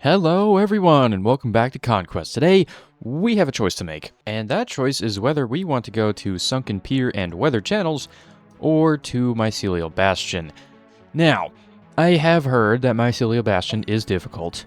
Hello everyone and welcome back to Conquest. Today, we have a choice to make, and that choice is whether we want to go to Sunken Pier and Weather Channels, or to Mycelial Bastion. Now, I have heard that Mycelio Bastion is difficult,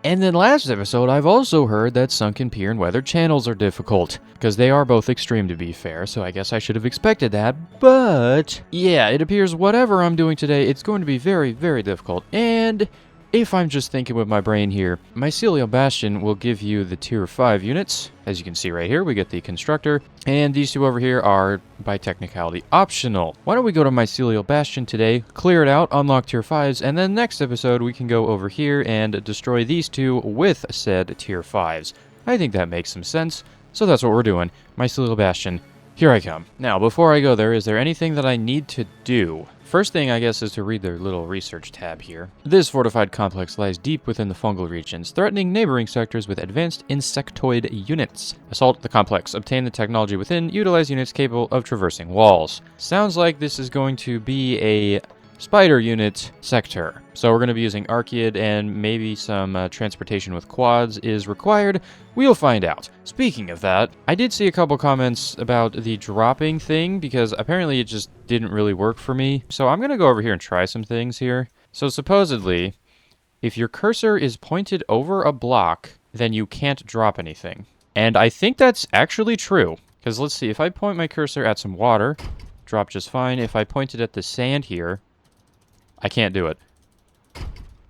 and then last episode I've also heard that Sunken Pier and Weather Channels are difficult, because they are both extreme to be fair, so I guess I should have expected that, but yeah, it appears whatever I'm doing today, it's going to be very, very difficult, and if I'm just thinking with my brain here, Mycelio Bastion will give you the tier 5 units. As you can see right here, we get the constructor, and these two over here are, by technicality, optional. Why don't we go to Mycelio Bastion today, clear it out, unlock tier 5s, and then next episode we can go over here and destroy these two with said tier 5s. I think that makes some sense, so that's what we're doing. Mycelio Bastion, here I come. Now, before I go there, is there anything that I need to do? First thing, I guess, is to read their little research tab here. This fortified complex lies deep within the fungal regions, threatening neighboring sectors with advanced insectoid units. Assault the complex, obtain the technology within, utilize units capable of traversing walls. Sounds like this is going to be a spider unit sector. So we're going to be using Archaeid, and maybe some transportation with quads is required. We'll find out. Speaking of that, I did see a couple comments about the dropping thing, because apparently it just didn't really work for me. So I'm going to go over here and try some things here. So supposedly, if your cursor is pointed over a block, then you can't drop anything. And I think that's actually true. Because let's see, if I point my cursor at some water, drop just fine. If I point it at the sand here, I can't do it.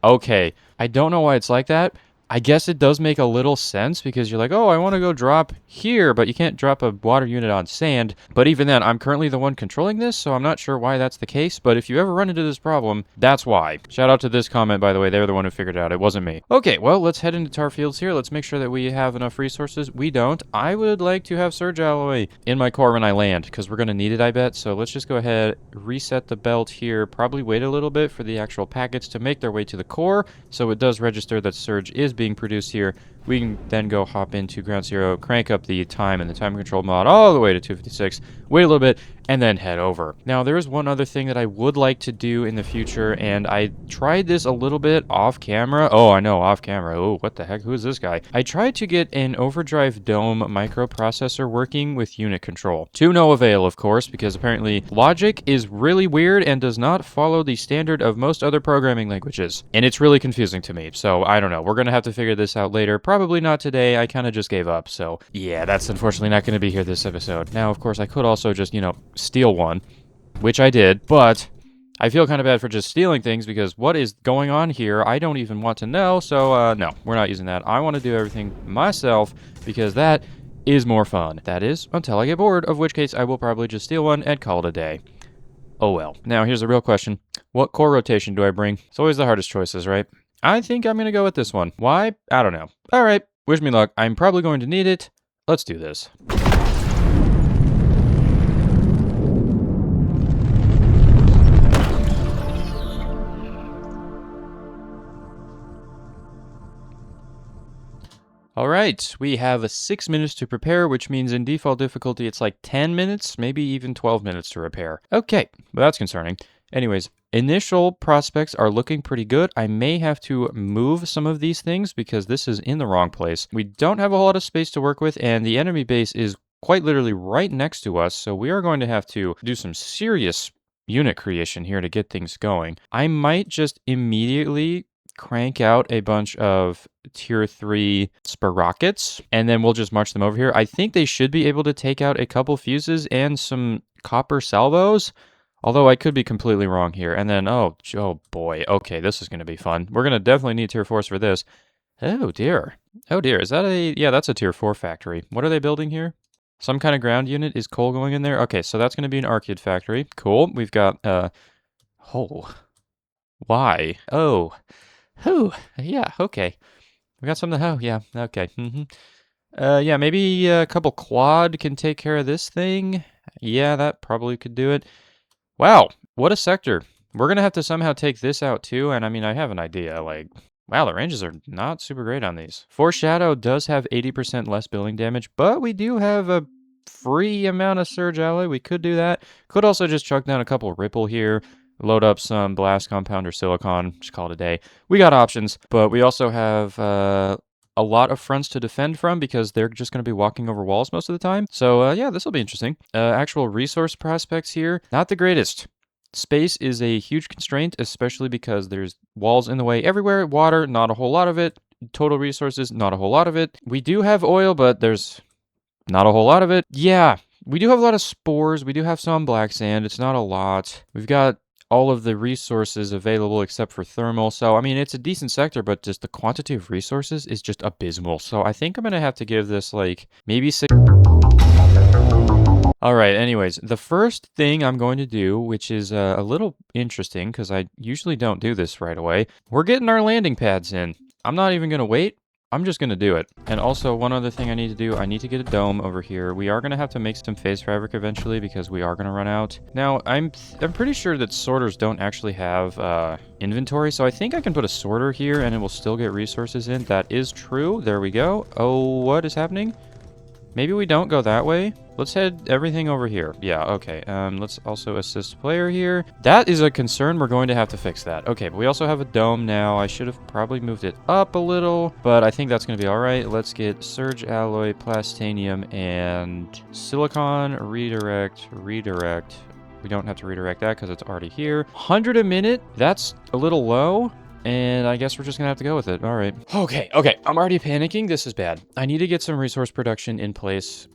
Okay, I don't know why it's like that. I guess it does make a little sense because you're like, oh, I want to go drop here, but you can't drop a water unit on sand. But even then, I'm currently the one controlling this, so I'm not sure why that's the case. But if you ever run into this problem, that's why. Shout out to this comment, by the way. They're the one who figured it out. It wasn't me. Okay, well, let's head into tar fields here. Let's make sure that we have enough resources. We don't. I would like to have surge alloy in my core when I land because we're going to need it, I bet. So let's just go ahead, reset the belt here. Probably wait a little bit for the actual packets to make their way to the core so it does register that surge is being produced here. We can then go hop into ground zero, crank up the time and the time control mod all the way to 256, wait a little bit, and then head over. Now, there is one other thing that I would like to do in the future, and I tried this a little bit off camera. Oh, I know, off camera. Oh, what the heck? Who is this guy? I tried to get an overdrive dome microprocessor working with unit control. To no avail, of course, because apparently logic is really weird and does not follow the standard of most other programming languages. And it's really confusing to me, so I don't know. We're going to have to figure this out later. Probably not today. I kind of just gave up, so yeah, that's unfortunately not going to be here this episode. Now, of course, I could also just, steal one, which I did, but I feel kind of bad for just stealing things because what is going on here, I don't even want to know, so no, we're not using that. I want to do everything myself because that is more fun. That is, until I get bored, of which case I will probably just steal one and call it a day. Oh well. Now, here's the real question. What core rotation do I bring? It's always the hardest choices, right? I think I'm going to go with this one. Why? I don't know. All right, wish me luck. I'm probably going to need it. Let's do this. All right, we have 6 minutes to prepare, which means in default difficulty, it's like 10 minutes, maybe even 12 minutes to repair. Okay, well, that's concerning. Anyways, initial prospects are looking pretty good. I may have to move some of these things because this is in the wrong place. We don't have a whole lot of space to work with, and the enemy base is quite literally right next to us, so we are going to have to do some serious unit creation here to get things going. I might just immediately crank out a bunch of tier 3 sprockets, and then we'll just march them over here. I think they should be able to take out a couple fuses and some copper salvos, although I could be completely wrong here. And then, oh boy, okay, this is going to be fun. We're going to definitely need tier 4s for this. Oh dear, is that yeah, that's a tier 4 factory. What are they building here? Some kind of ground unit. Is coal going in there? Okay, so that's going to be an Archaeid factory. Cool. We've got why? Yeah, okay. We got something. Oh, yeah, okay. Yeah, maybe a couple quad can take care of this thing. Yeah, that probably could do it. Wow, what a sector. We're going to have to somehow take this out too, and I mean, I have an idea, like, wow, the ranges are not super great on these. Foreshadow does have 80% less building damage, but we do have a free amount of surge alloy. We could do that. Could also just chuck down a couple ripple here. load up some blast compound or silicon, just call it a day. We got options, but we also have a lot of fronts to defend from because they're just going to be walking over walls most of the time. So yeah, this will be interesting. Actual resource prospects here, not the greatest. Space is a huge constraint, especially because there's walls in the way everywhere. Water, not a whole lot of it. Total resources, not a whole lot of it. We do have oil, but there's not a whole lot of it. Yeah, we do have a lot of spores. We do have some black sand. It's not a lot. We've got all of the resources available except for thermal. So, I mean, it's a decent sector, but just the quantity of resources is just abysmal. So I think I'm going to have to give this like maybe 6. All right, anyways, the first thing I'm going to do, which is a little interesting because I usually don't do this right away, we're getting our landing pads in. I'm not even going to wait. I'm just going to do it. And also, one other thing I need to do, I need to get a dome over here. We are going to have to make some phase fabric eventually because we are going to run out. Now, I'm pretty sure that sorters don't actually have inventory, so I think I can put a sorter here and it will still get resources in. That is true. There we go. Oh, what is happening? Maybe we don't go that way. Let's head everything over here. Yeah, okay. Let's also assist player here. That is a concern. We're going to have to fix that. Okay, but we also have a dome now. I should have probably moved it up a little, but I think that's going to be all right. Let's get surge alloy, plastanium, and silicon, redirect. We don't have to redirect that because it's already here. 100 a minute. That's a little low. And I guess we're just gonna have to go with it. All right. Okay. I'm already panicking. This is bad. I need to get some resource production in place.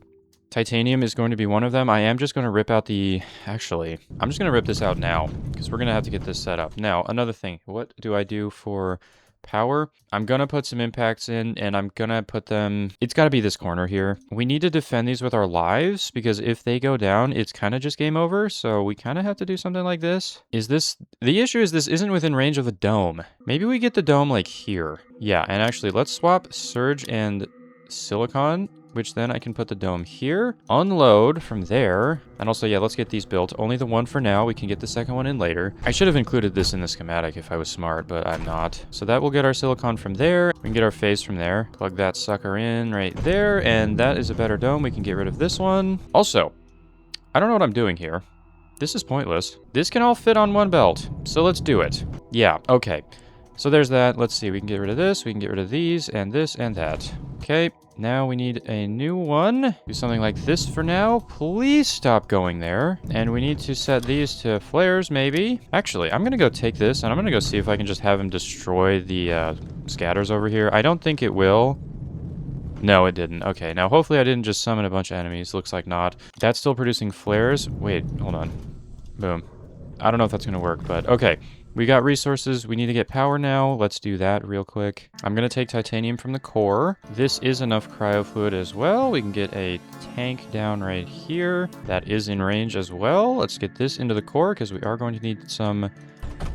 Titanium is going to be one of them. I am just going to rip out the... Actually, I'm just going to rip this out now because we're going to have to get this set up. Now, another thing. What do I do for power? I'm going to put some impacts in and I'm going to put them... It's got to be this corner here. We need to defend these with our lives because if they go down, it's kind of just game over. So we kind of have to do something like this. The issue is this isn't within range of the dome. Maybe we get the dome like here. Yeah, and actually let's swap surge and silicon, which then I can put the dome here, unload from there, and also, yeah, let's get these built. Only the one for now. We can get the second one in later. I should have included this in the schematic if I was smart, but I'm not. So that will get our silicon from there. We can get our phase from there. Plug that sucker in right there, and that is a better dome. We can get rid of this one. Also, I don't know what I'm doing here. This is pointless. This can all fit on one belt, so let's do it. Yeah, okay. So there's that. Let's see. We can get rid of this. We can get rid of these and this and that. Okay. Now we need a new one. Do something like this for now. Please stop going there. And we need to set these to flares, maybe. Actually, I'm going to go take this and I'm going to go see if I can just have him destroy the scatters over here. I don't think it will. No, it didn't. Okay, now hopefully I didn't just summon a bunch of enemies. Looks like not. That's still producing flares. Wait, hold on. Boom. I don't know if that's going to work, but okay. We got resources. We need to get power now. Let's do that real quick. I'm going to take titanium from the core. This is enough cryo fluid as well. We can get a tank down right here. That is in range as well. Let's get this into the core because we are going to need some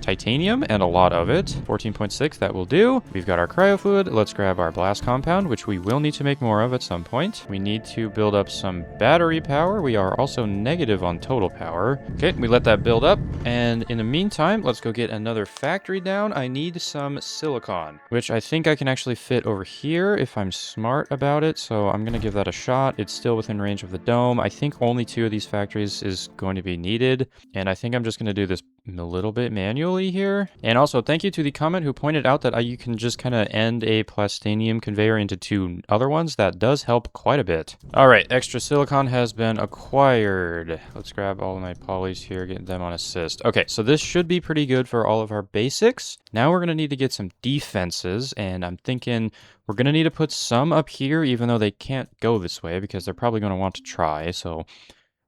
titanium and a lot of it. 14.6, that will do. We've got our cryo fluid. Let's grab our blast compound, which we will need to make more of at some point. We need to build up some battery power. We are also negative on total power. Okay, we let that build up. And in the meantime, let's go get another factory down. I need some silicon, which I think I can actually fit over here if I'm smart about it. So I'm going to give that a shot. It's still within range of the dome. I think only 2 of these factories is going to be needed. And I think I'm just going to do this a little bit manually here. And also thank you to the comment who pointed out that you can just kind of end a plastanium conveyor into 2 other ones. That does help quite a bit. All right, extra silicon has been acquired. Let's grab all of my polys here, get them on assist. Okay, so this should be pretty good for all of our basics. Now we're going to need to get some defenses, and I'm thinking we're going to need to put some up here, even though they can't go this way because they're probably going to want to try. So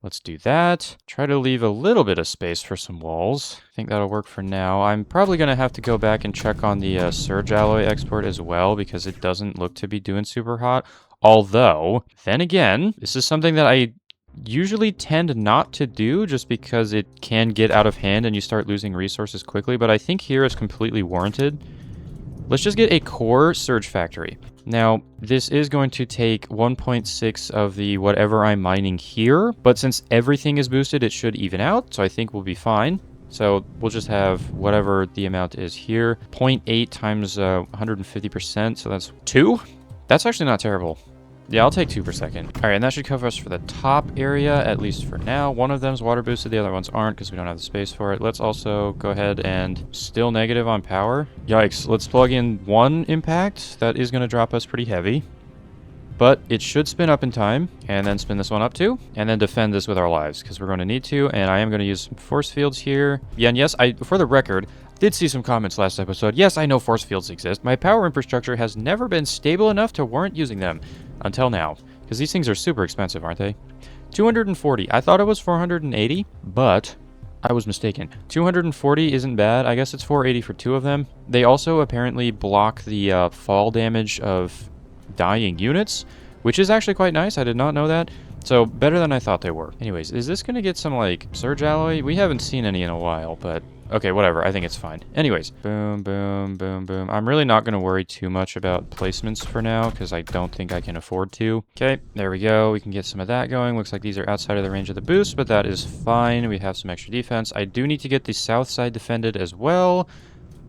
let's do that. Try to leave a little bit of space for some walls. I think that'll work for now. I'm probably going to have to go back and check on the surge alloy export as well because it doesn't look to be doing super hot. Although, then again, this is something that I usually tend not to do just because it can get out of hand and you start losing resources quickly. But I think here it's completely warranted. Let's just get a core surge factory. Now, this is going to take 1.6 of the whatever I'm mining here, but since everything is boosted, it should even out, so I think we'll be fine. So we'll just have whatever the amount is here. 0.8 times 150%, so that's 2. That's actually not terrible. Yeah, I'll take 2 per second. All right, and that should cover us for the top area, at least for now. One of them's water boosted, the other ones aren't because we don't have the space for it. Let's also go ahead and still negative on power. Yikes, let's plug in 1 impact. That is going to drop us pretty heavy. But it should spin up in time, and then spin this one up too, and then defend this with our lives, because we're going to need to, and I am going to use some force fields here. Yeah, and yes, for the record, did see some comments last episode. Yes, I know force fields exist. My power infrastructure has never been stable enough to warrant using them. Until now. Because these things are super expensive, aren't they? 240. I thought it was 480, but I was mistaken. 240 isn't bad. I guess it's 480 for 2 of them. They also apparently block the fall damage of dying units, which is actually quite nice. I did not know that. So, better than I thought they were. Anyways, is this going to get some, like, surge alloy? We haven't seen any in a while, but... okay, whatever. I think it's fine. Anyways, boom, boom, boom, boom. I'm really not going to worry too much about placements for now, because I don't think I can afford to. Okay, there we go. We can get some of that going. Looks like these are outside of the range of the boost, but that is fine. We have some extra defense. I do need to get the south side defended as well,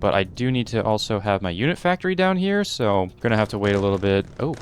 but I do need to also have my unit factory down here, so I'm going to have to wait a little bit. Oh,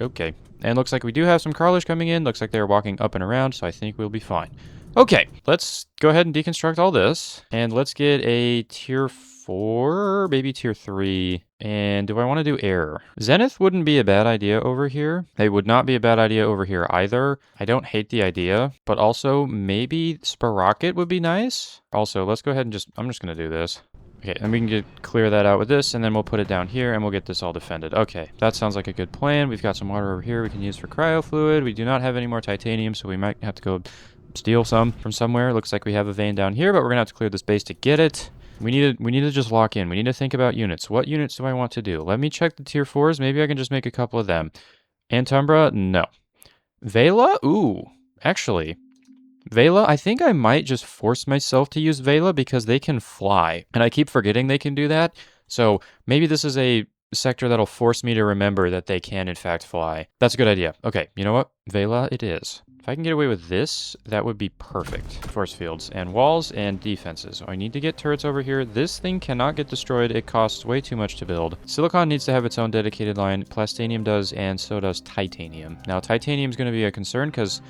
okay. And looks like we do have some crawlers coming in. Looks like they're walking up and around, so I think we'll be fine. Okay, let's go ahead and deconstruct all this. And let's get a tier 4, maybe tier 3. And do I want to do air? Zenith wouldn't be a bad idea over here. They would not be a bad idea over here either. I don't hate the idea, but also maybe Sprocket would be nice. Also, let's go ahead and I'm just going to do this. Okay, and we can clear that out with this, and then we'll put it down here, and we'll get this all defended. Okay, that sounds like a good plan. We've got some water over here we can use for cryo fluid. We do not have any more titanium, so we might have to go steal some from somewhere. Looks like we have a vein down here, but we're gonna have to clear this base to get it. We need to just lock in. We need to think about units. What units do I want to do? Let me check the tier 4s. Maybe I can just make a couple of them. Antumbra? No. Vela? Ooh, actually... Vela, I think I might just force myself to use Vela because they can fly. And I keep forgetting they can do that. So maybe this is a sector that'll force me to remember that they can in fact fly. That's a good idea. Okay, you know what? Vela it is. If I can get away with this, that would be perfect. Force fields and walls and defenses. I need to get turrets over here. This thing cannot get destroyed. It costs way too much to build. Silicon needs to have its own dedicated line. Plastanium does, and so does titanium. Now, titanium is going to be a concern because...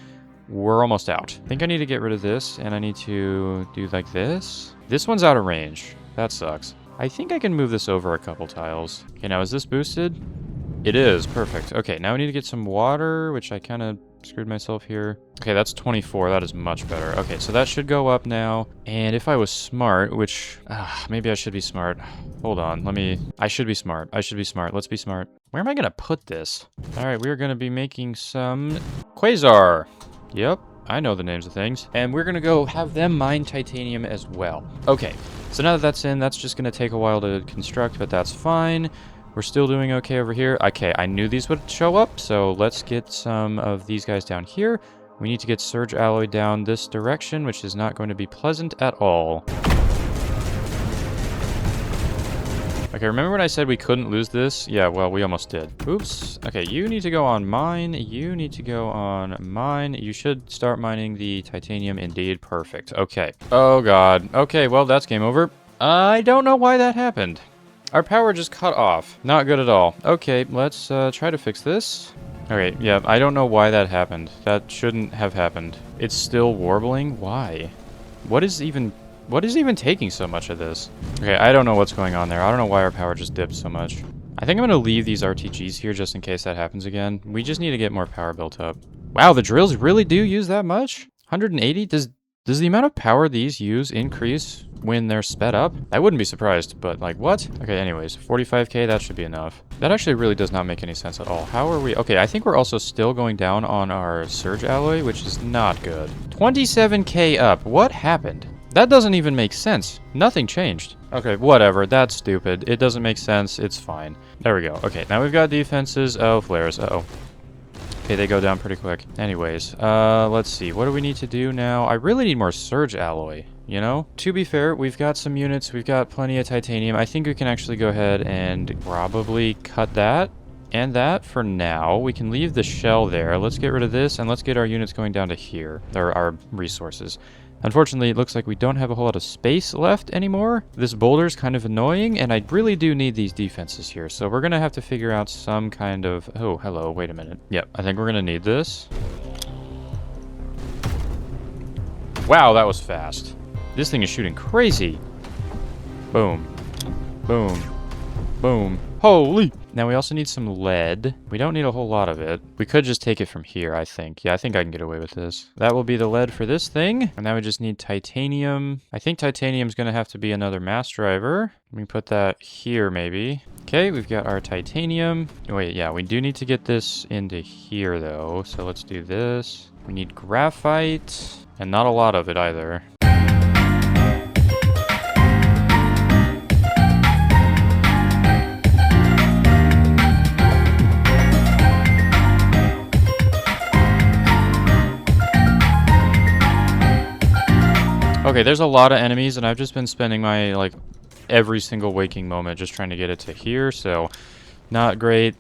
we're almost out. I think I need to get rid of this, and I need to do like this. This one's out of range. That sucks. I think I can move this over a couple tiles. Okay, now is this boosted? It is. Perfect. Okay, now we need to get some water, which I kind of screwed myself here. Okay, that's 24. That is much better. Okay, so that should go up now. And if I was smart, which... maybe I should be smart. Hold on. I should be smart. I should be smart. Let's be smart. Where am I going to put this? All right, we're going to be making some... Quasar! Yep, I know the names of things. And we're going to go have them mine titanium as well. Okay, so now that that's in, that's just going to take a while to construct, but that's fine. We're still doing okay over here. Okay, I knew these would show up, so let's get some of these guys down here. We need to get surge alloy down this direction, which is not going to be pleasant at all. Okay, remember when I said we couldn't lose this? Yeah, well, we almost did. Oops. Okay, you need to go on mine. You need to go on mine. You should start mining the titanium indeed. Perfect. Okay. Oh, God. Okay, well, that's game over. I don't know why that happened. Our power just cut off. Not good at all. Okay, let's try to fix this. Okay, yeah, I don't know why that happened. That shouldn't have happened. It's still warbling? Why? What is even taking so much of this? Okay, I don't know what's going on there. I don't know why our power just dipped so much. I think I'm going to leave these RTGs here just in case that happens again. We just need to get more power built up. Wow, the drills really do use that much? 180? Does the amount of power these use increase when they're sped up? I wouldn't be surprised, but like, what? Okay, anyways, 45k, that should be enough. That actually really does not make any sense at all. How are we? Okay, I think we're also still going down on our surge alloy, which is not good. 27k up. What happened? That doesn't even make sense. Nothing changed. Okay, whatever. That's stupid. It doesn't make sense. It's fine. There we go. Okay, now we've got defenses. Oh, flares. Uh-oh. Okay, they go down pretty quick. Anyways, let's see. What do we need to do now? I really need more surge alloy, you know? To be fair, we've got some units. We've got plenty of titanium. I think we can actually go ahead and probably cut that and that for now. We can leave the shell there. Let's get rid of this, and let's get our units going down to here. Or our resources. Unfortunately, it looks like we don't have a whole lot of space left anymore. This boulder's kind of annoying, and I really do need these defenses here. So we're going to have to figure out some kind of... Oh, hello, wait a minute. Yep, I think we're going to need this. Wow, that was fast. This thing is shooting crazy. Boom. Boom. Boom. Holy! Now we also need some lead. We don't need a whole lot of it. We could just take it from here, I think. Yeah, I think I can get away with this. That will be the lead for this thing. And now we just need titanium. I think titanium's gonna have to be another mass driver. We can put that here, maybe. Okay, we've got our titanium. Wait, yeah, we do need to get this into here, though. So let's do this. We need graphite. And not a lot of it, either. Okay, there's a lot of enemies, and I've just been spending my, like, every single waking moment just trying to get it to here, so not great.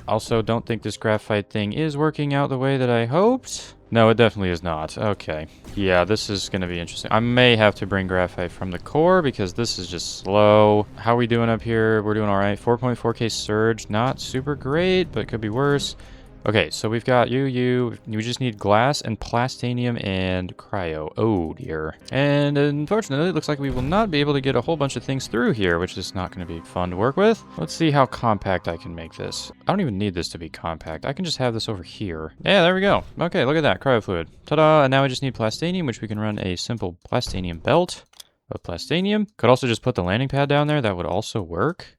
Also, don't think this graphite thing is working out the way that I hoped. No, it definitely is not. Okay. Yeah, this is going to be interesting. I may have to bring graphite from the core because this is just slow. How are we doing up here? We're doing all right. 4.4k surge. Not super great, but it could be worse. Okay, so we've got you. We just need glass and plastanium and cryo. Oh, dear. And unfortunately, it looks like we will not be able to get a whole bunch of things through here, which is not going to be fun to work with. Let's see how compact I can make this. I don't even need this to be compact. I can just have this over here. Yeah, there we go. Okay, look at that. Cryo fluid. Ta-da! And now we just need plastanium, which we can run a simple plastanium belt of plastanium. Could also just put the landing pad down there. That would also work.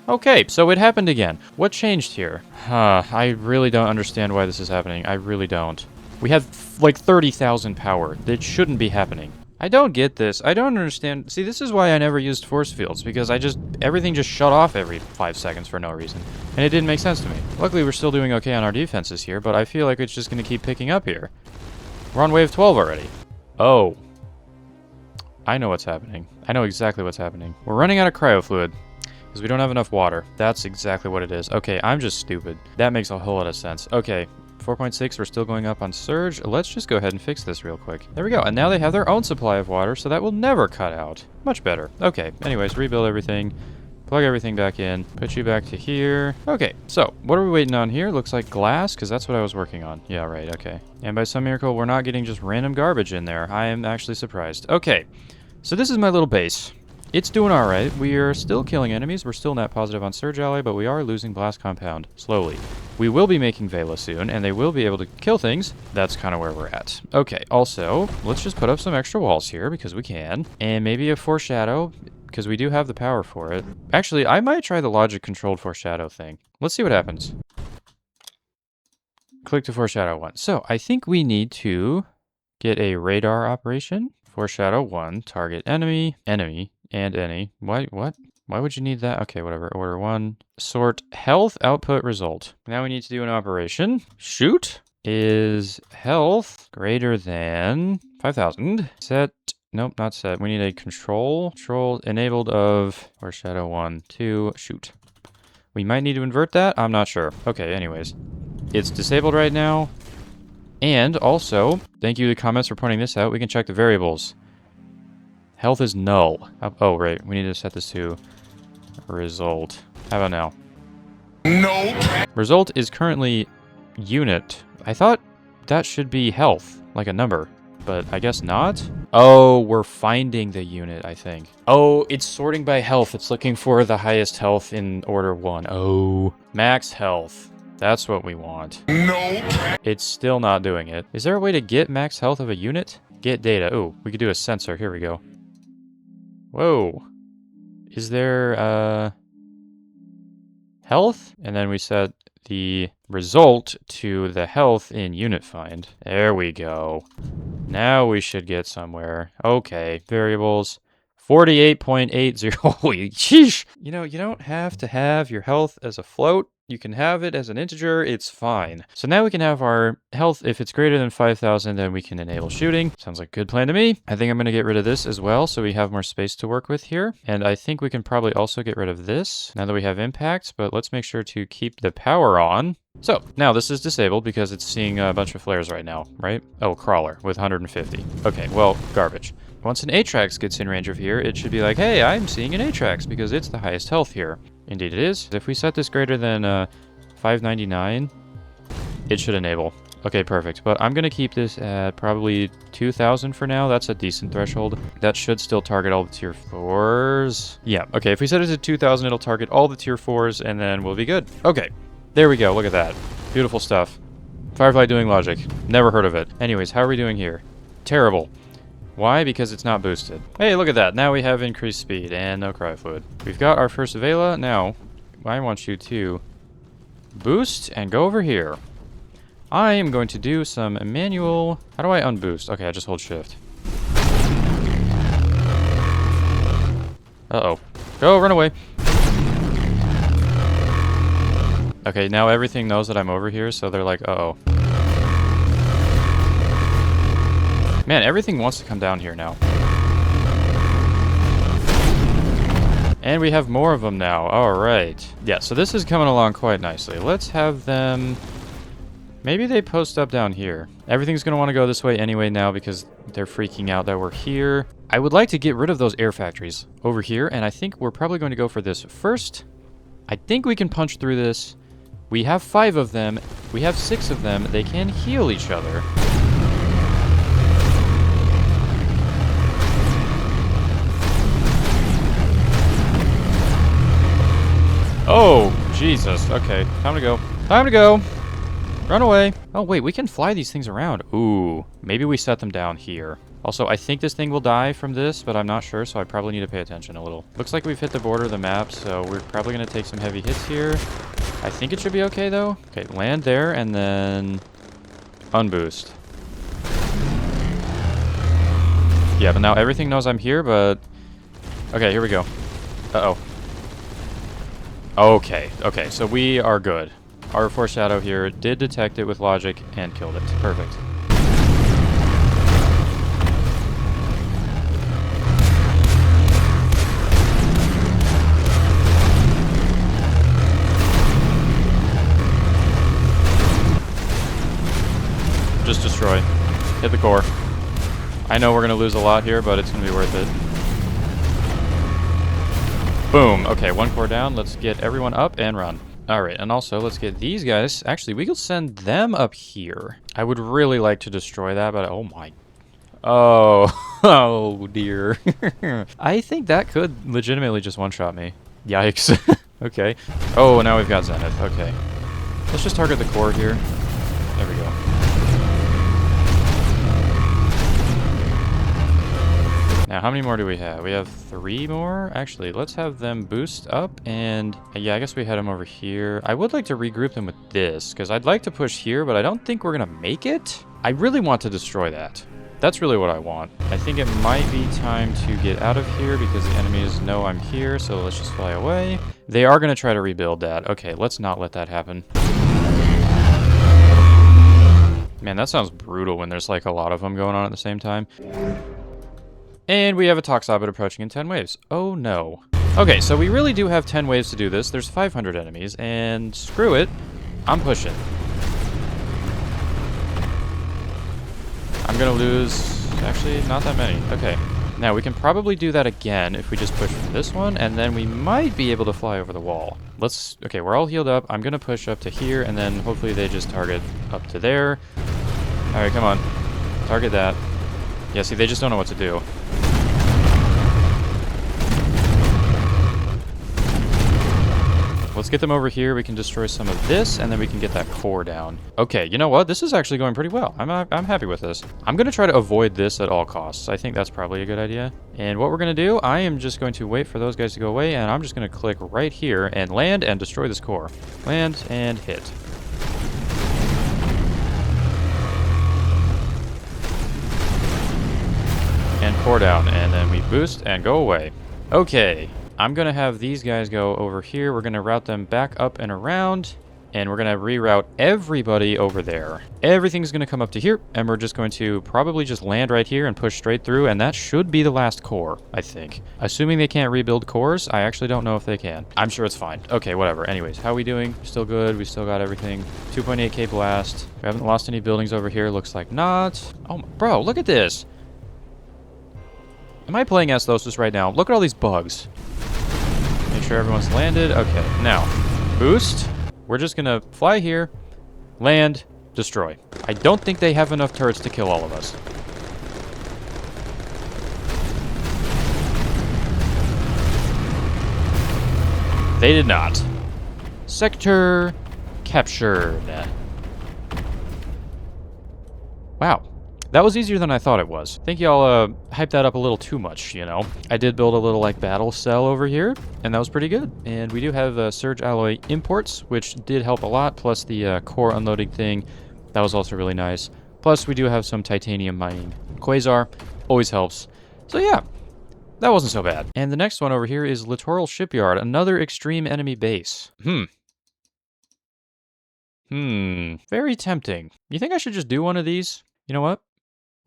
Okay, so it happened again. What changed here? I really don't understand why this is happening. I really don't. We have, like, 30,000 power. That shouldn't be happening. I don't get this. I don't understand. See, this is why I never used force fields, because everything just shut off every 5 seconds for no reason. And it didn't make sense to me. Luckily, we're still doing okay on our defenses here, but I feel like it's just going to keep picking up here. We're on wave 12 already. Oh. I know what's happening. I know exactly what's happening. We're running out of cryo fluid. Because we don't have enough water. That's exactly what it is. Okay, I'm just stupid. That makes a whole lot of sense. Okay, 4.6, we're still going up on surge. Let's just go ahead and fix this real quick. There we go. And now they have their own supply of water, so that will never cut out. Much better. Okay, anyways, rebuild everything. Plug everything back in. Put you back to here. Okay, so what are we waiting on here? Looks like glass, because that's what I was working on. Yeah, right, okay. And by some miracle, we're not getting just random garbage in there. I am actually surprised. Okay, so this is my little base. It's doing alright. We are still killing enemies. We're still net positive on Surge Ally, but we are losing Blast Compound slowly. We will be making Vela soon, and they will be able to kill things. That's kind of where we're at. Okay, also, let's just put up some extra walls here, because we can. And maybe a Foreshadow, because we do have the power for it. Actually, I might try the logic-controlled Foreshadow thing. Let's see what happens. Click to Foreshadow 1. So, I think we need to get a radar operation. Foreshadow 1, target enemy, and any. What? Why would you need that? Okay, whatever. Order 1. Sort health output result. Now we need to do an operation. Shoot. Is health greater than 5,000? Set. Nope, not set. We need a control. Control enabled of Foreshadow 1, 2. Shoot. We might need to invert that. I'm not sure. Okay, anyways. It's disabled right now. And also, thank you to comments for pointing this out. We can check the variables. Health is null. Oh, right. We need to set this to result. How about now? Nope. Result is currently unit. I thought that should be health, like a number, but I guess not. Oh, we're finding the unit, I think. Oh, it's sorting by health. It's looking for the highest health in order 1. Oh, max health. That's what we want. Nope. It's still not doing it. Is there a way to get max health of a unit? Get data. Oh, we could do a sensor. Here we go. Whoa. Is there, health? And then we set the result to the health in unit find. There we go. Now we should get somewhere. Okay, variables. 48.80. Holy sheesh. You know, you don't have to have your health as a float. You can have it as an integer, it's fine. So now we can have our health. If it's greater than 5,000, then we can enable shooting. Sounds like a good plan to me. I think I'm going to get rid of this as well, so we have more space to work with here. And I think we can probably also get rid of this now that we have impacts, but let's make sure to keep the power on. So now this is disabled because it's seeing a bunch of flares right now, right? Oh, crawler with 150. Okay, well, garbage. Once an Atrax gets in range of here, it should be like, hey, I'm seeing an Atrax because it's the highest health here. Indeed it is. If we set this greater than 599, it should enable. Okay, perfect. But I'm going to keep this at probably 2,000 for now. That's a decent threshold. That should still target all the tier 4s. Yeah, okay, if we set it to 2,000, it'll target all the tier 4s, and then we'll be good. Okay, there we go. Look at that. Beautiful stuff. Firefly doing logic. Never heard of it. Anyways, how are we doing here? Terrible. Why? Because it's not boosted. Hey, look at that. Now we have increased speed and no cryo fluid. We've got our first Vela. Now, I want you to boost and go over here. I am going to do some manual... How do I unboost? Okay, I just hold shift. Uh-oh. Go, run away. Okay, now everything knows that I'm over here, so they're like, uh-oh. Man, everything wants to come down here now. And we have more of them now. Alright. Yeah, so this is coming along quite nicely. Let's have them... Maybe they post up down here. Everything's going to want to go this way anyway now because they're freaking out that we're here. I would like to get rid of those air factories over here, and I think we're probably going to go for this first. I think we can punch through this. We have 5 of them. We have 6 of them. They can heal each other. Oh, Jesus. Okay, time to go. Time to go. Run away. Oh, wait, we can fly these things around. Ooh, maybe we set them down here. Also, I think this thing will die from this, but I'm not sure, so I probably need to pay attention a little. Looks like we've hit the border of the map, so we're probably going to take some heavy hits here. I think it should be okay, though. Okay, land there, and then unboost. Yeah, but now everything knows I'm here, but... Okay, here we go. Uh-oh. Okay, so we are good. Our foreshadow here did detect it with logic and killed it. Perfect. Just destroy. Hit the core. I know we're going to lose a lot here, but it's going to be worth it. Boom. Okay, 1 core down. Let's get everyone up and run. Alright, and also let's get these guys. Actually, we could send them up here. I would really like to destroy that, but oh my... Oh, oh dear. I think that could legitimately just one-shot me. Yikes. Okay. Oh, now we've got Zenith. Okay. Let's just target the core here. There we go. Now, how many more do we have? We have 3 more. Actually, let's have them boost up and... Yeah, I guess we had them over here. I would like to regroup them with this, because I'd like to push here, but I don't think we're going to make it. I really want to destroy that. That's really what I want. I think it might be time to get out of here, because the enemies know I'm here, so let's just fly away. They are going to try to rebuild that. Okay, let's not let that happen. Man, that sounds brutal when there's like a lot of them going on at the same time. And we have a Toxobbit approaching in 10 waves. Oh no. Okay, so we really do have 10 waves to do this. There's 500 enemies, and screw it. I'm pushing. I'm gonna lose... Actually, not that many. Okay. Now, we can probably do that again if we just push from this one, and then we might be able to fly over the wall. Let's... Okay, we're all healed up. I'm gonna push up to here, and then hopefully they just target up to there. Alright, come on. Target that. Yeah, see, they just don't know what to do. Let's get them over here. We can destroy some of this, and then we can get that core down. Okay, you know what? This is actually going pretty well. I'm happy with this. I'm going to try to avoid this at all costs. I think that's probably a good idea. And what we're going to do, I am just going to wait for those guys to go away, and I'm just going to click right here and land and destroy this core. Land and hit. And core down, and then we boost and go away. Okay. I'm going to have these guys go over here. We're going to route them back up and around. And we're going to reroute everybody over there. Everything's going to come up to here, and we're just going to probably just land right here and push straight through, and that should be the last core, I think. Assuming they can't rebuild cores, I actually don't know if they can. I'm sure it's fine. Okay, whatever. Anyways, how are we doing? Still good. We still got everything. 2.8k blast. We haven't lost any buildings over here. Looks like not. Oh, bro, look at this. Am I playing Astosis right now? Look at all these bugs. Make sure everyone's landed. Okay, now, boost. We're just gonna fly here, land, destroy. I don't think they have enough turrets to kill all of us. They did not. Sector captured. Wow. That was easier than I thought it was. I think y'all hyped that up a little too much, you know. I did build a little, like, battle cell over here, and that was pretty good. And we do have surge alloy imports, which did help a lot, plus the core unloading thing. That was also really nice. Plus, we do have some titanium mining. Quasar always helps. So, yeah, that wasn't so bad. And the next one over here is Littoral Shipyard, another extreme enemy base. Very tempting. You think I should just do one of these? You know what?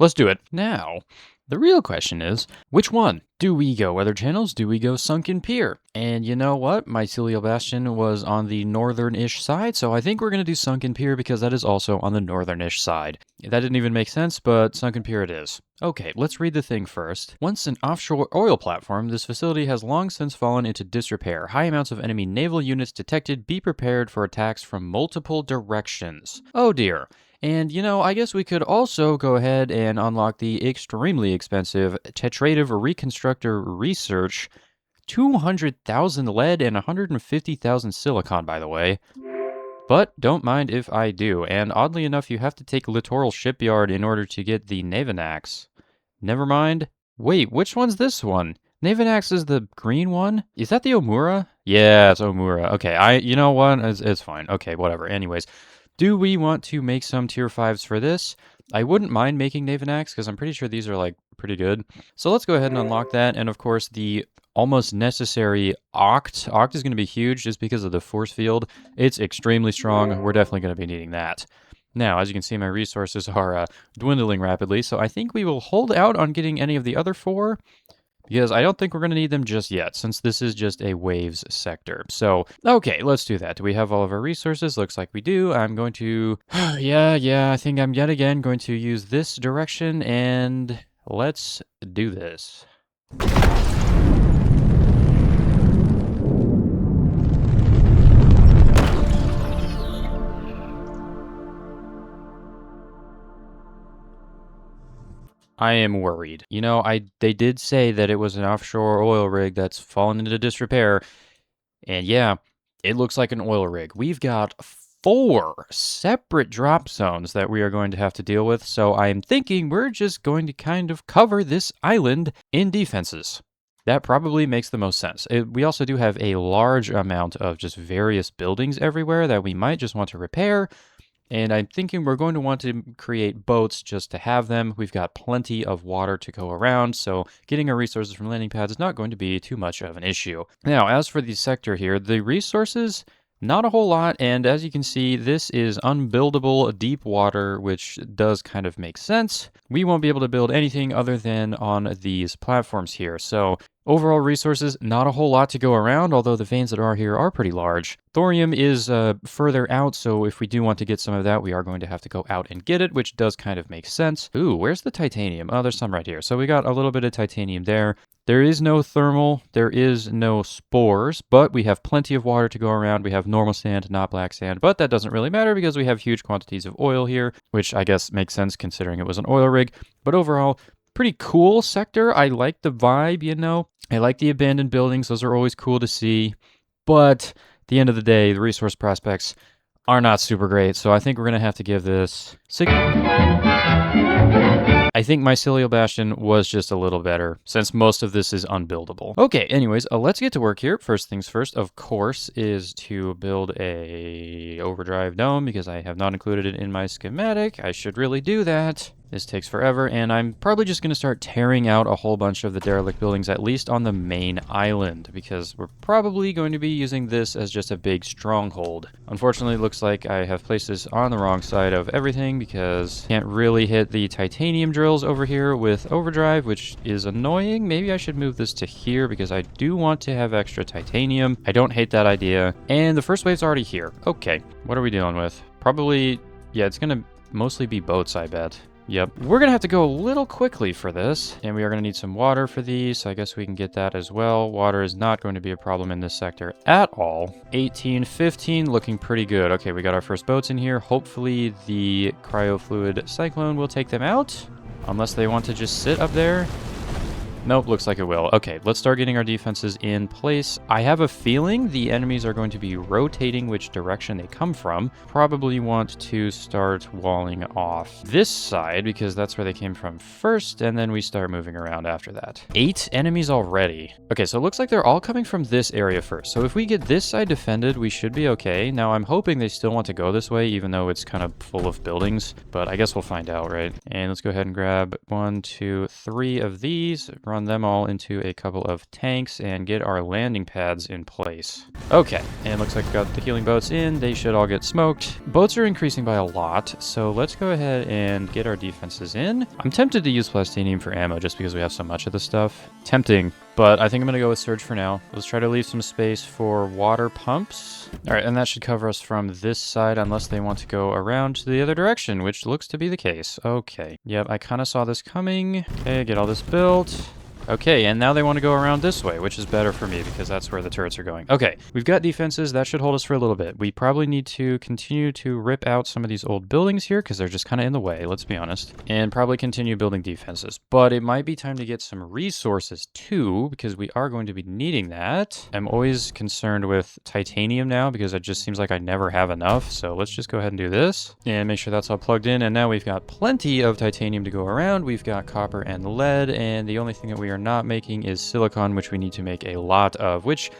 Let's do it. Now, the real question is, which one? Do we go Weather Channels? Do we go Sunken Pier? And you know what? Mycelial Bastion was on the northern-ish side, so I think we're going to do Sunken Pier because that is also on the northern-ish side. That didn't even make sense, but Sunken Pier it is. Okay, let's read the thing first. Once an offshore oil platform, this facility has long since fallen into disrepair. High amounts of enemy naval units detected. Be prepared for attacks from multiple directions. Oh dear. And, you know, I guess we could also go ahead and unlock the extremely expensive Tetrative Reconstructor Research. 200,000 lead and 150,000 silicon, by the way. But don't mind if I do. And oddly enough, you have to take Littoral Shipyard in order to get the Navanax. Never mind. Wait, which one's this one? Navanax is the green one? Is that the Omura? Yeah, it's Omura. Okay, you know what? It's fine. Okay, whatever. Anyways. Do we want to make some tier 5s for this? I wouldn't mind making Navanax because I'm pretty sure these are like pretty good. So let's go ahead and unlock that. And of course the almost necessary Oct. Oct is going to be huge just because of the force field. It's extremely strong. We're definitely going to be needing that. Now, as you can see, my resources are dwindling rapidly. So I think we will hold out on getting any of the other 4. Because I don't think we're going to need them just yet, since this is just a waves sector. So, okay, let's do that. Do we have all of our resources? Looks like we do. I'm going to... yeah, I think I'm yet again going to use this direction, and let's do this. I am worried. You know, they did say that it was an offshore oil rig that's fallen into disrepair. And yeah, it looks like an oil rig. We've got 4 separate drop zones that we are going to have to deal with. So I'm thinking we're just going to kind of cover this island in defenses. That probably makes the most sense. We also do have a large amount of just various buildings everywhere that we might just want to repair. And I'm thinking we're going to want to create boats just to have them. We've got plenty of water to go around, so getting our resources from landing pads is not going to be too much of an issue. Now, as for the sector here, the resources, not a whole lot, and as you can see, this is unbuildable deep water, which does kind of make sense. We won't be able to build anything other than on these platforms here, so overall resources, not a whole lot to go around, although the veins that are here are pretty large. Thorium is further out, so if we do want to get some of that, we are going to have to go out and get it, which does kind of make sense. Ooh, where's the titanium? Oh, there's some right here. So we got a little bit of titanium there. There is no thermal, there is no spores, but we have plenty of water to go around. We have normal sand, not black sand, but that doesn't really matter because we have huge quantities of oil here, which I guess makes sense considering it was an oil rig. But overall, pretty cool sector. I like the vibe, you know. I like the abandoned buildings. Those are always cool to see. But at the end of the day, the resource prospects are not super great. So I think we're going to have to give this 6. I think Mycelial Bastion was just a little better, since most of this is unbuildable. Okay, anyways, let's get to work here. First things first, of course, is to build a overdrive dome, because I have not included it in my schematic. I should really do that. This takes forever, and I'm probably just going to start tearing out a whole bunch of the derelict buildings, at least on the main island, because we're probably going to be using this as just a big stronghold. Unfortunately, it looks like I have placed this on the wrong side of everything, because I can't really hit the titanium drills over here with overdrive, which is annoying. Maybe I should move this to here, because I do want to have extra titanium. I don't hate that idea. And the first wave's already here. Okay, what are we dealing with? Probably, yeah, it's going to mostly be boats, I bet. Yep. We're going to have to go a little quickly for this, and we are going to need some water for these, so I guess we can get that as well. Water is not going to be a problem in this sector at all. 18, 15, looking pretty good. Okay, we got our first boats in here. Hopefully the cryofluid cyclone will take them out, unless they want to just sit up there. Nope, looks like it will. Okay, let's start getting our defenses in place. I have a feeling the enemies are going to be rotating which direction they come from. Probably want to start walling off this side because that's where they came from first, and then we start moving around after that. 8 enemies already. Okay, so it looks like they're all coming from this area first. So if we get this side defended, we should be okay. Now, I'm hoping they still want to go this way, even though it's kind of full of buildings, but I guess we'll find out, right? And let's go ahead and grab 1, 2, 3 of these, run them all into a couple of tanks, and get our landing pads in place. Okay, and looks like we got the healing boats in. They should all get smoked. Boats are increasing by a lot, so let's go ahead and get our defenses in. I'm tempted to use plastinium for ammo just because we have so much of this stuff. Tempting, but I think I'm going to go with Surge for now. Let's try to leave some space for water pumps. All right, and that should cover us from this side unless they want to go around to the other direction, which looks to be the case. Okay, yep, I kind of saw this coming. Okay, get all this built. Okay, and now they want to go around this way, which is better for me because that's where the turrets are going. Okay, we've got defenses. That should hold us for a little bit. We probably need to continue to rip out some of these old buildings here because they're just kind of in the way, let's be honest, and probably continue building defenses. But it might be time to get some resources too because we are going to be needing that. I'm always concerned with titanium now because it just seems like I never have enough. So let's just go ahead and do this and make sure that's all plugged in. And now we've got plenty of titanium to go around. We've got copper and lead, and the only thing that we are not making is silicon, which we need to make a lot of, which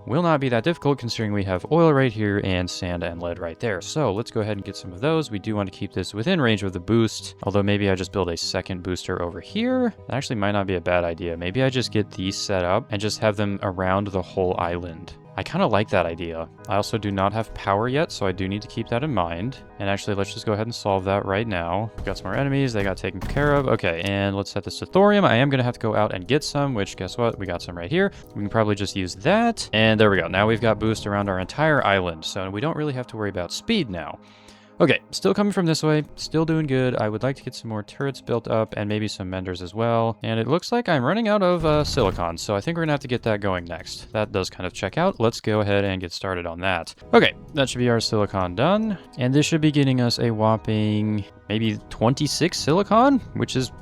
will not be that difficult considering we have oil right here and sand and lead right there. So let's go ahead and get some of those. We do want to keep this within range of the boost, although maybe I just build a second booster over here. That actually might not be a bad idea. Maybe I just get these set up and just have them around the whole island. I kind of like that idea. I also do not have power yet, so I do need to keep that in mind. And actually, let's just go ahead and solve that right now. We've got some more enemies. They got taken care of. Okay, and let's set this to thorium. I am going to have to go out and get some, which guess what? We got some right here. We can probably just use that. And there we go. Now we've got boost around our entire island, so we don't really have to worry about speed now. Okay, still coming from this way, still doing good. I would like to get some more turrets built up and maybe some menders as well. And it looks like I'm running out of silicon, so I think we're gonna have to get that going next. That does kind of check out. Let's go ahead and get started on that. Okay, that should be our silicon done. And this should be getting us a whopping maybe 26 silicon, which is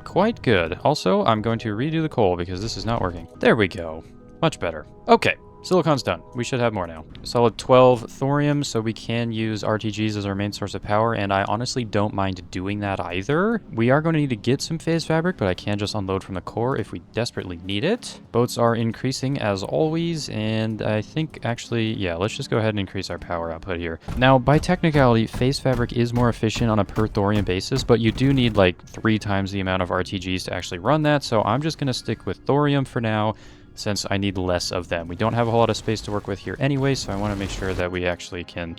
quite good. Also, I'm going to redo the coal because this is not working. There we go. Much better. Okay. Silicon's done. We should have more now. Solid 12 thorium, so we can use RTGs as our main source of power, and I honestly don't mind doing that either. We are going to need to get some phase fabric, but I can just unload from the core if we desperately need it. Boats are increasing as always, and I think actually, yeah, let's just go ahead and increase our power output here. Now, by technicality, phase fabric is more efficient on a per thorium basis, but you do need like 3 times the amount of RTGs to actually run that, so I'm just going to stick with thorium for now, since I need less of them. We don't have a whole lot of space to work with here anyway, so I want to make sure that we actually can,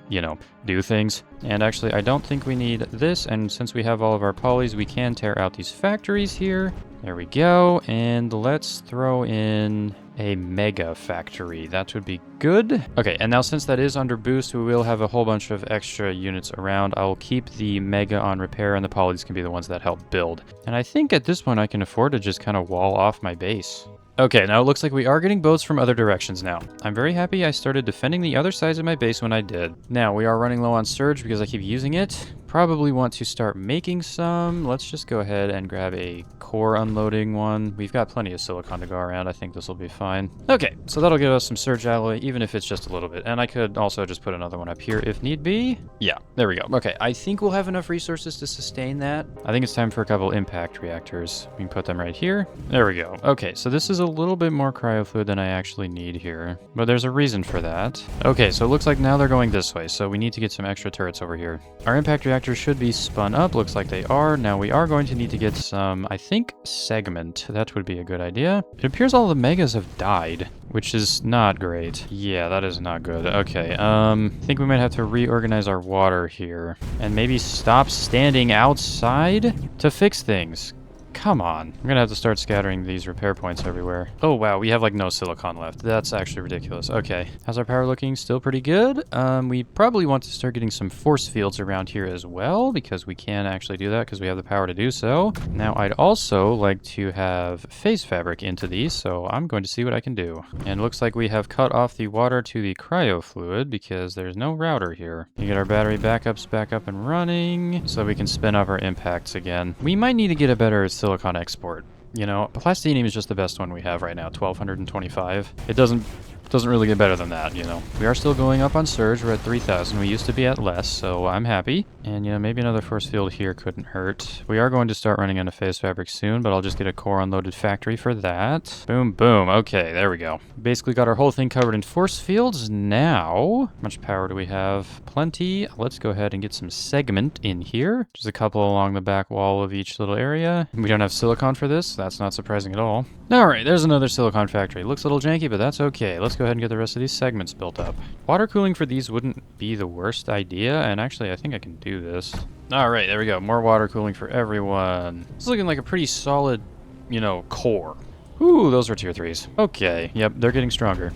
you know, do things. And actually, I don't think we need this, and since we have all of our polys, we can tear out these factories here. There we go, and let's throw in a mega factory. That would be good. Okay, and now since that is under boost, we will have a whole bunch of extra units around. I'll keep the mega on repair, and the polys can be the ones that help build. And I think at this point, I can afford to just kind of wall off my base. Okay, now it looks like we are getting boats from other directions now. I'm very happy I started defending the other sides of my base when I did. Now, we are running low on surge because I keep using it. Probably want to start making some. Let's just go ahead and grab a core unloading one. We've got plenty of silicon to go around. I think this will be fine. Okay, so that'll give us some surge alloy, even if it's just a little bit. And I could also just put another one up here if need be. Yeah, there we go. Okay, I think we'll have enough resources to sustain that. I think it's time for a couple impact reactors. We can put them right here. There we go. Okay, so this is a little bit more cryofluid than I actually need here, but there's a reason for that. Okay, so it looks like now they're going this way, so we need to get some extra turrets over here. Our impact reactor reactors should be spun up. Looks like they are. Now we are going to need to get some, I think, segment. That would be a good idea. It appears all the megas have died, which is not great. Yeah, that is not good. Okay, I think we might have to reorganize our water here. And maybe stop standing outside to fix things. Come on. I'm gonna have to start scattering these repair points everywhere. Oh, wow. We have, like, no silicon left. That's actually ridiculous. Okay. How's our power looking? Still pretty good. We probably want to start getting some force fields around here as well, because we can actually do that because we have the power to do so. Now, I'd also like to have phase fabric into these, so I'm going to see what I can do. And it looks like we have cut off the water to the cryo fluid because there's no router here. You get our battery backups back up and running so we can spin up our impacts again. We might need to get a better silicon export. You know, plastinium is just the best one we have right now, 1225. It doesn't really get better than that, you know. We are still going up on surge. We're at 3000. We used to be at less, so I'm happy. And, you know, maybe another force field here couldn't hurt. We are going to start running into phase fabric soon, but I'll just get a core unloaded factory for that. Boom, boom. Okay, there we go. Basically got our whole thing covered in force fields. Now, how much power do we have? Plenty. Let's go ahead and get some segment in here. Just a couple along the back wall of each little area. We don't have silicon for this. That's not surprising at all. All right, there's another silicon factory. Looks a little janky, but that's okay. Let's go ahead and get the rest of these segments built up. Water cooling for these wouldn't be the worst idea, and actually I think I can do this. All right, there we go. More water cooling for everyone. It's looking like a pretty solid, you know, core. Ooh, those are tier 3s. Okay, yep, they're getting stronger.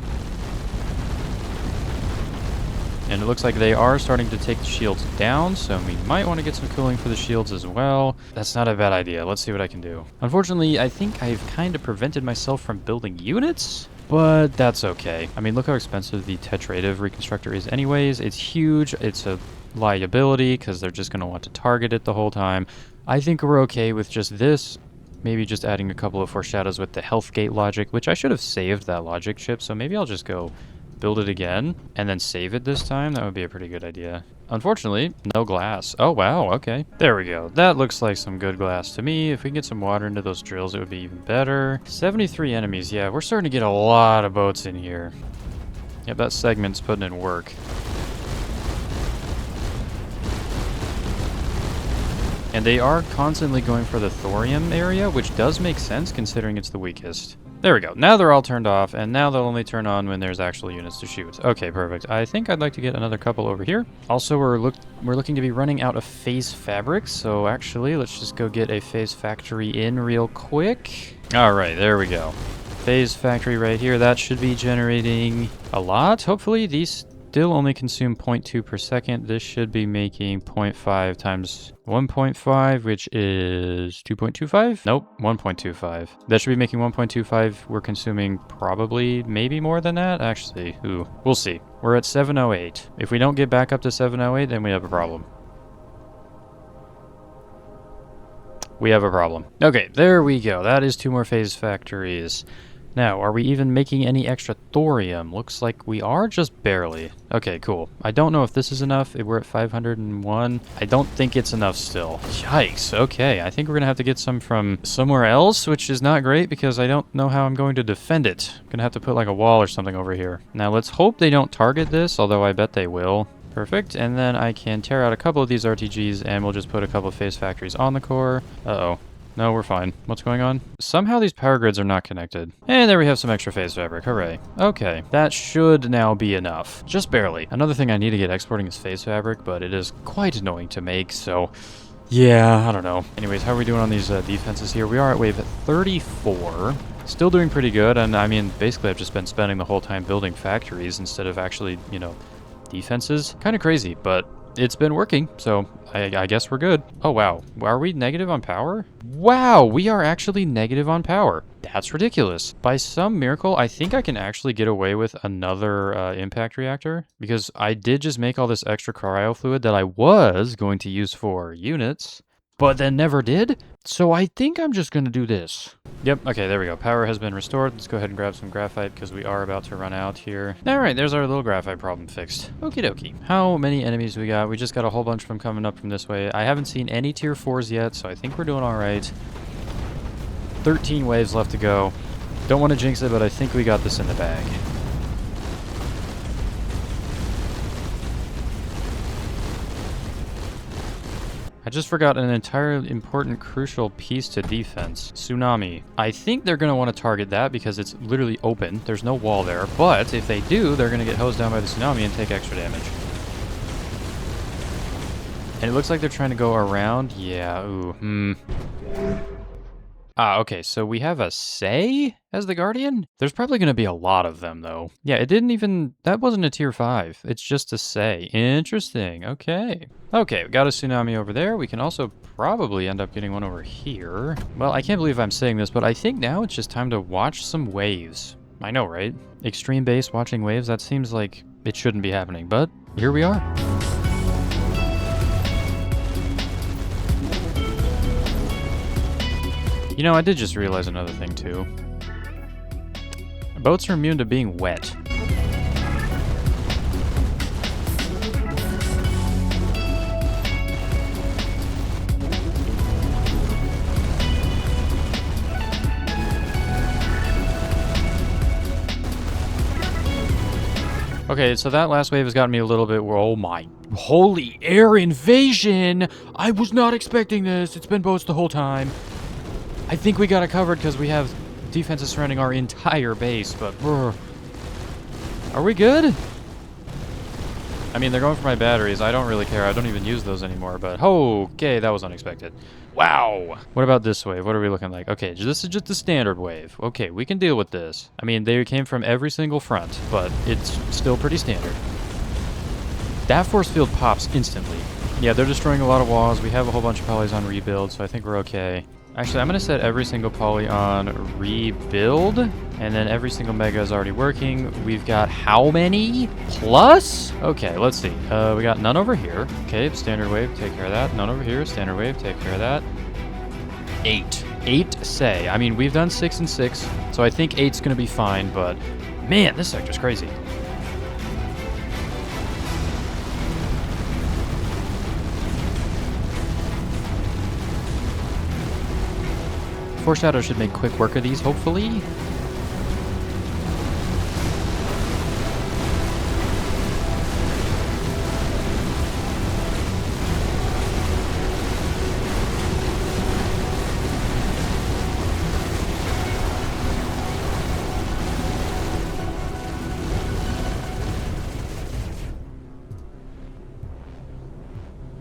And it looks like they are starting to take the shields down, so we might want to get some cooling for the shields as well. That's not a bad idea. Let's see what I can do. Unfortunately, I think I've kind of prevented myself from building units, but that's okay. I mean, look how expensive the tetrative reconstructor is anyways. It's huge. It's a liability because they're just going to want to target it the whole time. I think we're okay with just this. Maybe just adding a couple of foreshadows with the health gate logic, which I should have saved that logic chip, so maybe I'll just go build it again and then save it this time. That would be a pretty good idea. Unfortunately, no glass. Oh, wow. Okay. There we go. That looks like some good glass to me. If we can get some water into those drills, it would be even better. 73 enemies. Yeah, we're starting to get a lot of boats in here. Yep, that segment's putting in work. And they are constantly going for the thorium area, which does make sense considering it's the weakest. There we go. Now they're all turned off, and now they'll only turn on when there's actual units to shoot. Okay, perfect. I think I'd like to get another couple over here. Also, we're looking to be running out of phase fabric, so actually, let's just go get a phase factory in real quick. All right, there we go. Phase factory right here. That should be generating a lot. Hopefully, these still only consume 0.2 per second. This should be making 0.5 times 1.5, which is 2.25? Nope, 1.25. That should be making 1.25. We're consuming probably maybe more than that. Actually, ooh, we'll see. We're at 708. If we don't get back up to 708, then we have a problem. We have a problem. Okay, there we go. That is 2 more phase factories. Now, are we even making any extra thorium? Looks like we are, just barely. Okay, cool. I don't know if this is enough. We're at 501. I don't think it's enough still. Yikes. Okay, I think we're going to have to get some from somewhere else, which is not great because I don't know how I'm going to defend it. I'm going to have to put like a wall or something over here. Now, let's hope they don't target this, although I bet they will. Perfect, and then I can tear out a couple of these RTGs and we'll just put a couple of phase factories on the core. Uh-oh. No, we're fine. What's going on? Somehow these power grids are not connected. And there we have some extra phase fabric. Hooray. Okay, that should now be enough. Just barely. Another thing I need to get exporting is phase fabric, but it is quite annoying to make, so yeah, I don't know. Anyways, how are we doing on these defenses here? We are at wave 34. Still doing pretty good, and I mean, basically I've just been spending the whole time building factories instead of actually, you know, defenses. Kind of crazy, but it's been working, so I guess we're good. Oh, wow. Are we negative on power? Wow, we are actually negative on power. That's ridiculous. By some miracle, I think I can actually get away with another impact reactor because I did just make all this extra cryo fluid that I was going to use for units, but then never did. So I think I'm just going to do this. Yep, okay, there we go. Power has been restored. Let's go ahead and grab some graphite because we are about to run out here. All right, there's our little graphite problem fixed. Okie dokie. How many enemies we got? We just got a whole bunch of them coming up from this way. I haven't seen any tier 4s yet, so I think we're doing all right. 13 waves left to go. Don't want to jinx it, but I think we got this in the bag. I just forgot an entirely important, crucial piece to defense. Tsunami. I think they're going to want to target that because it's literally open. There's no wall there. But if they do, they're going to get hosed down by the tsunami and take extra damage. And it looks like they're trying to go around. Yeah, ooh, Ah, okay, so we have a Sei as the Guardian? There's probably going to be a lot of them, though. Yeah, it didn't even... That wasn't a tier 5. It's just a Sei. Interesting. Okay. Okay, we got a tsunami over there. We can also probably end up getting one over here. Well, I can't believe I'm saying this, but I think now it's just time to watch some waves. I know, right? Extreme base watching waves, that seems like it shouldn't be happening, but here we are. You know, I did just realize another thing, too. Boats are immune to being wet. Okay, so that last wave has gotten me a little bit... Oh my... Holy air invasion! I was not expecting this! It's been boats the whole time. I think we got it covered because we have defenses surrounding our entire base, but... Are we good? I mean, they're going for my batteries. I don't really care. I don't even use those anymore, but... Okay, that was unexpected. Wow! What about this wave? What are we looking like? Okay, this is just the standard wave. Okay, we can deal with this. I mean, they came from every single front, but it's still pretty standard. That force field pops instantly. Yeah, they're destroying a lot of walls. We have a whole bunch of polys on rebuild, so I think we're okay. Actually, I'm going to set every single poly on rebuild, and then every single mega is already working. We've got how many? Plus? Okay, let's see. We got none over here. Okay, standard wave, take care of that. None over here, standard wave, take care of that. 8. 8 Sei. I mean, we've done 6 and 6, so I think 8's going to be fine, but man, this sector's crazy. Foreshadow should make quick work of these, hopefully.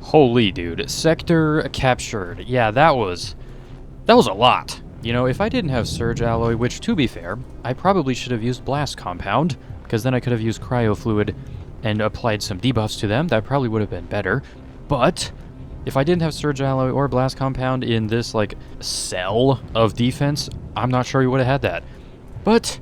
Holy dude, sector captured. Yeah, that was a lot. You know, if I didn't have Surge Alloy, which, to be fair, I probably should have used Blast Compound, because then I could have used Cryo Fluid and applied some debuffs to them. That probably would have been better. But if I didn't have Surge Alloy or Blast Compound in this, like, cell of defense, I'm not sure we would have had that. But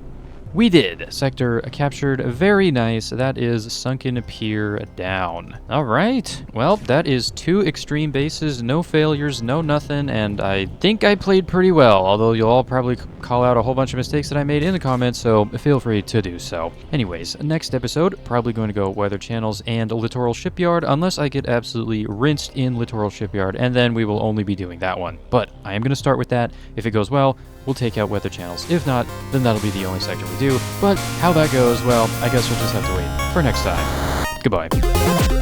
we did. Sector captured. Very nice. That is Sunken Pier down. All right. Well, that is 2 extreme bases, no failures, no nothing, and I think I played pretty well, although you'll all probably call out a whole bunch of mistakes that I made in the comments, so feel free to do so. Anyways, next episode, probably going to go Weather Channels and Littoral Shipyard, unless I get absolutely rinsed in Littoral Shipyard, and then we will only be doing that one. But I am going to start with that. If it goes well, we'll take out Weather Channels. If not, then that'll be the only sector we do. But how that goes, well, I guess we'll just have to wait for next time. Goodbye.